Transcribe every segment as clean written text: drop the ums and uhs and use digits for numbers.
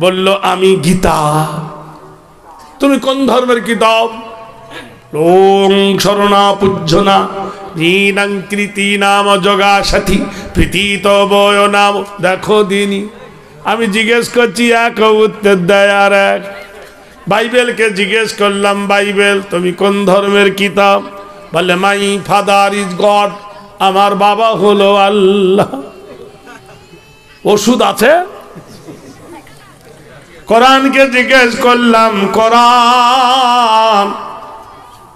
বলল আমি গীতা। তুমি কোন ধর্মের কিতাব? ওং শরণা পূজ্যনা ঋণাঙ্কৃতি নাম জগাসাথী প্রীতিত বয় নাম। দেখো দিনী, আমি জিজ্ঞেস করছি এক উত্তর দেয় আর এক। বাইবেলকে জিজ্ঞেস করলাম, বাইবেল তুমি কোন ধর্মের কিতাব? বলে মাই ফাদার ইজ গড, আমার বাবা হলো আল্লাহ। ওষুধ আছে? কোরআনকে জিজ্ঞেস করলাম, কোরআন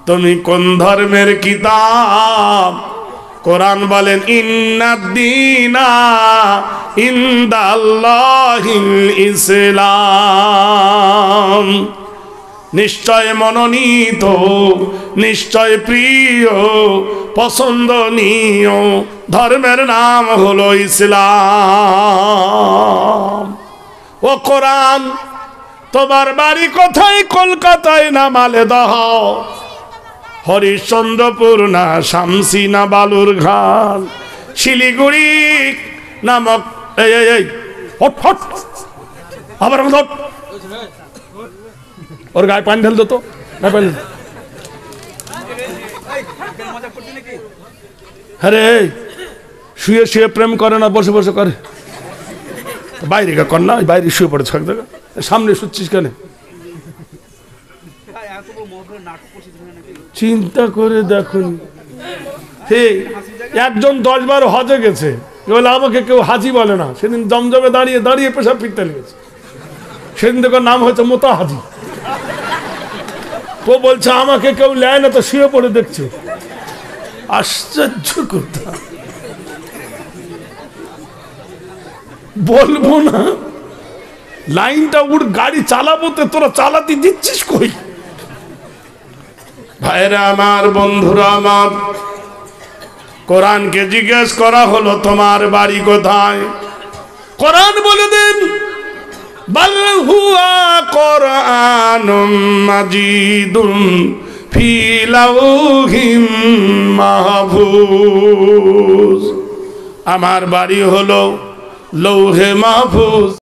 তুমি কোন ধর্মের কিতাব? কোরআন বলেন ইন্নাদ-দীনা ইনদাল্লাহিল ইসলাম, নিশ্চয় মনোনীত, নিশ্চয় প্রিয়, পছন্দনীয় ধর্মের নাম হলো ইসলাম। ও কোরআন, তোমার বাড়ি কোথায়? কলকাতায় না মালেদহ, হরিশ্চন্দ্রপুর না শামসি না বালুরঘাট, শিলিগুড়ি নামক এই হট হট আবার ওর গায়ে পানি ঢেল তো, আরে শুয়ে শুয়ে প্রেম করে না, বসে বসে করে। বাইরে কর না, বাইরে শুয়ে পড়ে থাক, সামনে শুচ্ছিস কেন? চিন্তা করে দেখুন, একজন 10 বার হজে গেছে, বলে আমাকে কেউ হাজি বলে না। সেদিন জমজমে দাঁড়িয়ে দাঁড়িয়ে পেশাব ফিরতে লেগেছে। সেদিন দেখো নাম হয়েছে মোতা হাজি। তো বলছে আমাকে কেউ নেয় না, তো শুয়ে পড়ে দেখছে। আশ্চর্য কথা, বলবো না লাইনটা উঠ, গাড়ি চালাবো তো তোরা চালাতে দিচ্ছিস কই? ভাইরা আমার, বন্ধুরা আমার, কোরআনকে জিজ্ঞেস করা হলো তোমার বাড়ি কোথায়? কোরআন বলে দেন বাল হুয়া কোরআনুম মাজিদুন ফি লাউহিম মাহফুজ, আমার বাড়ি হলো লৌহে মাহফুজ।